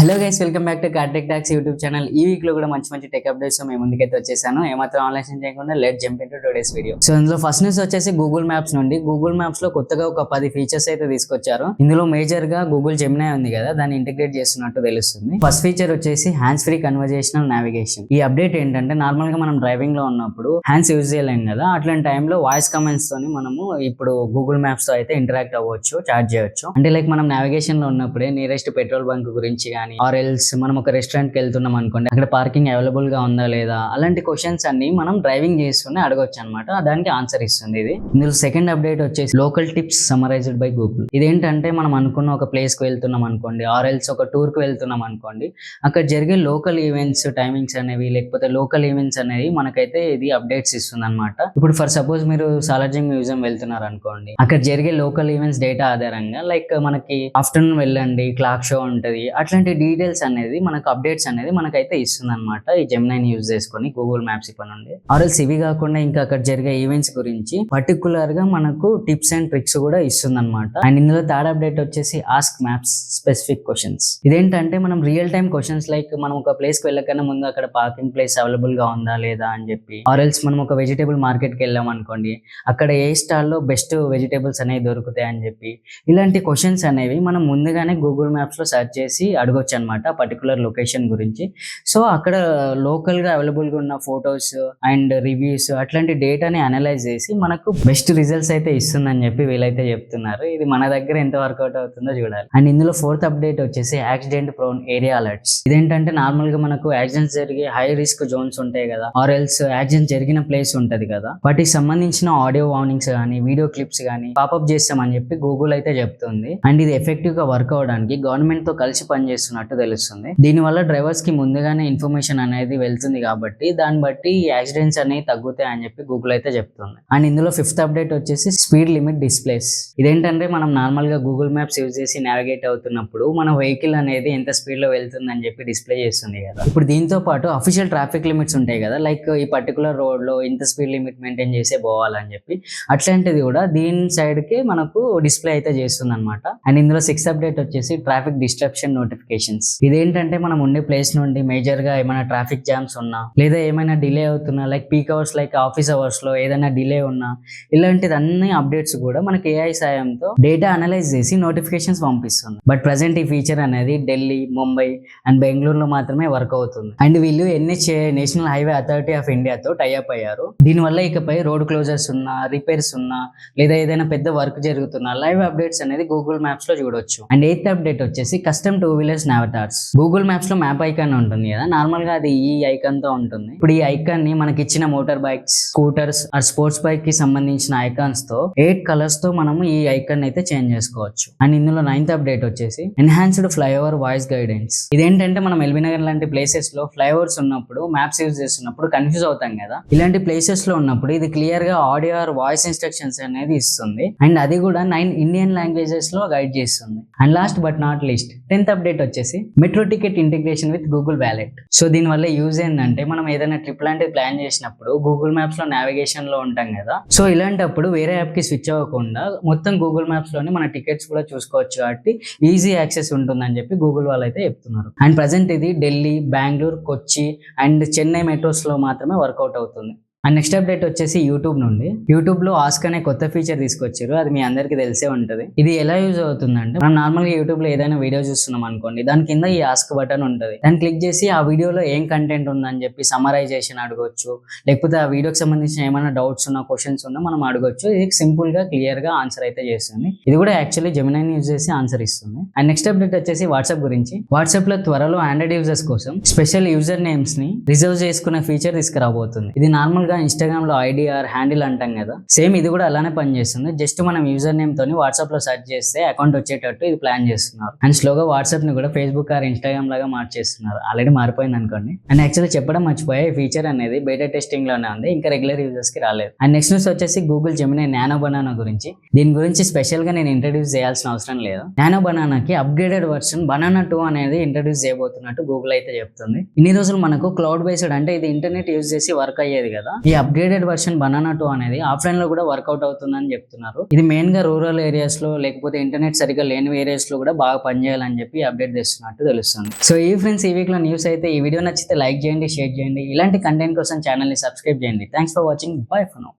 Hello guys, welcome back to Cartech Talks YouTube channel. ఈ week లో కూడా మంచి టెక్ అప్డేట్స్ మేము ముందుకైతే వచ్చేసాను. ఏమాత్రం ఆన్లైన్ చేయకుండా let jump into today's video. So ఇందులో ఫస్ట్ న్యూస్ వచ్చేసి గూగుల్ మ్యాప్స్ నుండి. గూగుల్ మ్యాప్స్ లో కొత్తగా ఒక 10 ఫీచర్స్ అయితే తీసుకొచ్చారు. ఇందులో మేజర్ గా గూగుల్ జెమినీ ఉంది కదా, దాన్ని ఇంటిగ్రేట్ చేస్తున్నట్టు తెలుస్తుంది. ఫస్ట్ ఫీచర్ వచ్చేసి హ్యాండ్స్ ఫ్రీ కన్వర్జేషనల్ నావిగేషన్. ఈ అప్డేట్ ఏంటంటే, నార్మల్ గా మనం డ్రైవింగ్ లో ఉన్నప్పుడు హ్యాండ్స్ యూజ్ చేయలేం కదా, అట్లాంటి టైంలో వాయిస్ కమెంట్స్ తోని మనము ఇప్పుడు గూగుల్ మ్యాప్స్ తో అయితే ఇంటరాక్ట్ అవ్వచ్చు, చాట్ చేయొచ్చు. అంటే లైక్ మనం నావిగేషన్ లో ఉన్నప్పుడే నియరెస్ట్ పెట్రోల్ బంక్ గురించి కానీ ఆర్ ఎల్స్ మనం ఒక రెస్టారెంట్ కి వెళ్తున్నాం అనుకోండి, అక్కడ పార్కింగ్ అవైలబుల్ గా ఉందా లేదా, అలాంటి క్వశ్చన్స్ అన్ని మనం డ్రైవింగ్ చేస్తూనే అడగొచ్చు అనమాట. దానికి ఆన్సర్ ఇస్తుంది ఇది. ఇందులో సెకండ్ అప్డేట్ వచ్చేసి local tips summarised by Google. ఇదేంటంటే, మనం అనుకున్న ఒక ప్లేస్ కి వెళ్తున్నాం అనుకోండి, ఆర్ ఎల్స్ ఒక టూర్ కి వెళ్తున్నాం అనుకోండి, అక్కడ జరిగే లోకల్ ఈవెంట్స్ టైమింగ్స్ అనేవి, లేకపోతే లోకల్ ఈవెంట్స్ అనేవి మనకైతే ఇది అప్డేట్స్ ఇస్తుంది అనమాట. ఇప్పుడు ఫర్ సపోజ్ మీరు సాలార్జంగ్ మ్యూజియం వెళ్తున్నారు అనుకోండి, అక్కడ జరిగే లోకల్ ఈవెంట్స్ డేటా ఆధారంగా లైక్ మనకి ఆఫ్టర్నూన్ వెళ్ళండి, క్లాక్ షో ఉంటది, అట్లాంటి డీటెయిల్స్ అనేది మనకు అప్డేట్స్ అనేది మనకైతే ఇస్తుంది అనమాట. ఈ జెమినైని యూజ్ చేసుకొని గూగుల్ మ్యాప్స్ ఇప్పటి నుండి. ఆర్ఎల్స్ ఇవి కాకుండా ఇంకా అక్కడ జరిగే ఈవెంట్స్ గురించి పర్టికులర్ గా మనకు టిప్స్ అండ్ ట్రిక్స్ కూడా ఇస్తుంది అనమాట. అండ్ ఇందులో థర్డ్ అప్డేట్ వచ్చేసి ఆస్క్ మ్యాప్స్ స్పెసిఫిక్ క్వశ్చన్స్. ఇదేంటంటే, మనం రియల్ టైమ్ క్వశ్చన్స్ లైక్ మనం ఒక ప్లేస్ కి వెళ్ళకన్నా ముందు అక్కడ పార్కింగ్ ప్లేస్ అవైలబుల్ గా ఉందా లేదా అని చెప్పి, ఆర్ఎల్స్ మనం ఒక వెజిటేబుల్ మార్కెట్ కి వెళ్ళాం అనుకోండి, అక్కడ ఏ స్టాల్ లో బెస్ట్ వెజిటేబుల్స్ అనేవి దొరుకుతాయి అని చెప్పి, ఇలాంటి క్వశ్చన్స్ అనేవి మనం ముందుగానే గూగుల్ మ్యాప్స్ లో సెర్చ్ చేసి అడగొచ్చు అనమాట పర్టికులర్ లొకేషన్ గురించి. సో అక్కడ లోకల్ గా అవైలబుల్ గా ఉన్న ఫొటోస్ అండ్ రివ్యూస్ అట్లాంటి డేటాని అనలైజ్ చేసి మనకు బెస్ట్ రిజల్ట్స్ అయితే ఇస్తుందని చెప్పి వీళ్ళైతే చెప్తున్నారు. ఇది మన దగ్గర ఎంత వర్కౌట్ అవుతుందో చూడాలి. అండ్ ఇందులో ఫోర్త్ అప్డేట్ వచ్చేసి యాక్సిడెంట్ ప్రోన్ ఏరియా అలర్ట్స్. ఇదేంటంటే, నార్మల్ గా మనకు యాక్సిడెంట్స్ జరిగే హై రిస్క్ జోన్స్ ఉంటాయి కదా, ఆర్ ఎల్స్ యాక్సిడెంట్ జరిగిన ప్లేస్ ఉంటది కదా, వాటికి సంబంధించిన ఆడియో వార్నింగ్స్ కానీ వీడియో క్లిప్స్ కానీ పాపప్ చేస్తామని చెప్పి గూగుల్ అయితే చెప్తుంది. అండ్ ఇది ఎఫెక్టివ్ గా వర్క్ అవడానికి గవర్నమెంట్ తో కలిసి పనిచేస్తున్నట్టు తెలుస్తుంది. దీనివల్ల డ్రైవర్స్ కి ముందుగానే ఇన్ఫర్మేషన్ అనేది వెళ్తుంది కాబట్టి దాన్ని బట్టి యాక్సిడెంట్స్ అనేవి తగ్గుతాయి అని చెప్పి గూగుల్ అయితే చెప్తుంది. అండ్ ఇందులో ఫిఫ్త్ అప్డేట్ వచ్చేసి స్పీడ్ లిమిట్ డిస్ప్లేస్. ఇదేంటంటే, మనం నార్మల్ గా గూగుల్ మ్యాప్స్ యూజ్ చేసి నావిగేట్ అవుతున్నప్పుడు మన వెహికల్ అనేది ఎంత స్పీడ్ లో వెళ్తుంది అని చెప్పి డిస్ప్లే చేస్తుంది కదా. ఇప్పుడు దీంతో పాటు అఫీషియల్ ట్రాఫిక్ లిమిట్స్ ఉంటాయి కదా, లైక్ ఈ పర్టికులర్ రోడ్ లో ఇంత స్పీడ్ లిమిట్ మెయింటైన్ చేసే పోవాలని చెప్పి, అట్లాంటిది కూడా దీని సైడ్ కి మనకు డిస్ప్లే అయితే చేస్తుంది అనమాట. అండ్ ఇందులో సిక్స్త్ అప్డేట్ వచ్చేసి ట్రాఫిక్ డిస్ట్రప్షన్ నోటిఫికేషన్స్. ఇదేంటంటే, మనం ఉండే ప్లేస్ నుండి మేజర్ గా ఏమైనా ట్రాఫిక్ జామ్స్ ఉన్నా, లేదా ఏమైనా డిలే అవుతున్నా, like peak hours like office hours లో ఏదైనా డిలే ఉన్నా, ఇలాంటిది అన్ని అప్డేట్స్ కూడా మనకి ఏఐ సాయంతో డేటా అనలైజ్ చేసి నోటిఫికేషన్స్ పంపిస్తుంది. బట్ ప్రజెంట్ ఈ ఫీచర్ అనేది ఢిల్లీ, ముంబై అండ్ బెంగళూరులో మాత్రమే వర్క్ అవుతుంది. అండ్ వీళ్ళు NHA national highway authority of ఇండియాతో టైఅప్ అయ్యారు. దీనివల్ల ఇకపై రోడ్ క్లోజర్స్ ఉన్నా, రిపేర్స్ ఉన్నా, లేదా ఏదైనా పెద్ద వర్క్ జరుగుతున్నా లైవ్ అప్డేట్స్ అనేది గూగుల్ మ్యాప్స్ లో చూడొచ్చు. అండ్ ఎయిత్ అప్డేట్ వచ్చేసి కస్టమ్ 2 వీలర్స్ నావిటార్స్. గూగుల్ మ్యాప్స్ లో మ్యాప్ ఐకాన్ ఉంటుంది కదా, నార్మల్ గా అది ఈ ఐకాన్ తో ఉంటుంది. ఇప్పుడు ఈ ఐకాన్ ని మనకి ఇచ్చిన motor bikes, scooters or sports bike కి సంబంధించిన ఐకాన్స్ తో 8 కలర్స్ తో మనము ఈ ఐకాన్ అయితే చేంజ్ చేసుకోవచ్చు. అండ్ ఇందులో 9th అప్డేట్ వచ్చేసి ఎన్హాన్స్డ్ ఫ్లైఓవర్ వాయిస్ గైడెన్స్. ఇదేంటంటే, మనం ఎల్బీనగర్ లాంటి ప్లేసెస్ లో ఫ్లైఓవర్స్ ఉన్నప్పుడు మ్యాప్స్ యూజ్ చేస్తున్నప్పుడు కన్ఫ్యూజ్ అవుతాం కదా, ఇలాంటి ప్లేసెస్ లో ఉన్నప్పుడు ఇది క్లియర్ గా ఆడియో ఆర్ వాయిస్ ఇన్స్ట్రక్షన్స్ అనేది ఇస్తుంది. అండ్ అది కూడా 9 ఇండియన్ లాంగ్వేజెస్ లో గైడ్ చేస్తుంది. And last but not least 10th update వచ్చేసి metro ticket integration with Google wallet. So దీని వల్ల యూజ్ ఏంటంటే, మనం ఏదైనా ట్రిప్ లాంటిది ప్లాన్ చేసినప్పుడు గూగుల్ మ్యాప్స్ లో నావిగేషన్ లో ఉంటాం కదా, సో ఇలాంటప్పుడు వేరే యాప్ కి స్విచ్ అవ్వకుండా మొత్తం గూగుల్ మ్యాప్స్ లోనే మన టికెట్స్ కూడా చూసుకోవచ్చు కాబట్టి ఈజీ యాక్సెస్ ఉంటుందని చెప్పి గూగుల్ వాళ్ళు అయితే చెప్తున్నారు. అండ్ ప్రజెంట్ ఇది ఢిల్లీ, బెంగళూరు, కొచ్చి అండ్ చెన్నై మెట్రోస్ లో మాత్రమే వర్కౌట్ అవుతుంది. అండ్ నెక్స్ట్ అప్డేట్ వచ్చేసి యూట్యూబ్ నుండి. యూట్యూబ్ లో ఆస్క్ అనే కొత్త ఫీచర్ తీసుకొచ్చారు, అది మీ అందరికి తెలిసే ఉంటది. ఇది ఎలా యూజ్ అవుతుందంటే, మనం నార్మల్ గా యూట్యూబ్ లో ఏదైనా వీడియో చూస్తున్నాం అనుకోండి, దాని కింద ఈ ఆస్క్ బటన్ ఉంటది. దాన్ని క్లిక్ చేసి ఆ వీడియోలో ఏం కంటెంట్ ఉందని చెప్పి సమరైజేషన్ అడగొచ్చు, లేకపోతే ఆ వీడియోకి సంబంధించిన ఏమైనా డౌట్స్ ఉన్నా, క్వశ్చన్స్ ఉన్నా మనం అడగొచ్చు. ఇది సింపుల్ గా క్లియర్ గా ఆన్సర్ అయితే చేస్తుంది. ఇది కూడా యాక్చువల్లీ జెమినైని యూజ్ చేసి ఆన్సర్ ఇస్తుంది. అండ్ నెక్స్ట్ అప్డేట్ వచ్చేసి వాట్సాప్ గురించి. వాట్సాప్ లో త్వరలో ఆండ్రాయిడ్ యూజర్స్ కోసం స్పెషల్ యూజర్ నేమ్స్ ని రిజర్వ్ చేసుకునే ఫీచర్ తీసుకురాబోతుంది. ఇది నార్మల్ గా ఇన్స్టాగ్రామ్ లో ఐడి ఆర్ హ్యాండిల్ అంటాం కదా, సేమ్ ఇది కూడా అలానే పనిచేస్తుంది. జస్ట్ మనం యూజర్ నేమ్ తోని వాట్సాప్ లో సెర్చ్ చేస్తే అకౌంట్ వచ్చేటట్టు ఇది ప్లాన్ చేస్తున్నారు. అండ్ స్లోగా వాట్సాప్ ని కూడా ఫేస్బుక్ ఆర్ ఇన్స్టాగ్రామ్ లాగా మార్చేస్తున్నారు. ఆల్రెడీ మారిపోయింది అనుకోండి. అండ్ యాక్చువల్లీ చెప్పడం మర్చిపోయా, ఈ ఫీచర్ అనేది బీటా టెస్టింగ్ లోనే ఉంది, ఇంకా రెగ్యులర్ యూజర్స్ కి రాలేదు. అండ్ నెక్స్ట్ న్యూస్ వచ్చేసి గూగుల్ జెమినీ నానో బనానా గురించి. దీని గురించి స్పెషల్ గా నేను ఇంట్రడ్యూస్ చేయాల్సిన అవసరం లేదు. నానో బనానాకి అప్గ్రేడెడ్ వర్షన్ బనానా 2 అనేది ఇంట్రడ్యూస్ చేయబోతున్నట్టు గూగుల్ అయితే చెప్తుంది. ఇన్ని రోజులు మనకు క్లౌడ్ బేస్డ్ అంటే ఇది ఇంటర్నెట్ యూజ్ చేసి వర్క్ అయ్యేది కదా, ఈ అప్గ్రేడెడ్ వర్షన్ బనానా 2 అనేది ఆఫ్లైన్ లో కూడా వర్కౌట్ అవుతుందని చెప్తున్నారు. ఇది మెయిన్ గా రూరల్ ఏరియాస్ లో లేకపోతే ఇంటర్నెట్ సరిగ్గా లేని ఏరియాస్ లో కూడా బాగా పనిచేయాలని చెప్పి అప్డేట్ చేస్తున్నట్టు తెలుస్తుంది. సో ఈ ఫ్రెండ్స్, ఈ వీక్ లో న్యూస్ అయితే. ఈ వీడియో నచ్చితే లైక్ చేయండి, షేర్ చేయండి. ఇలాంటి కంటెంట్ కోసం ఛానల్ ని సబ్స్క్రైబ్ చేయండి. Thanks for watching. By for now.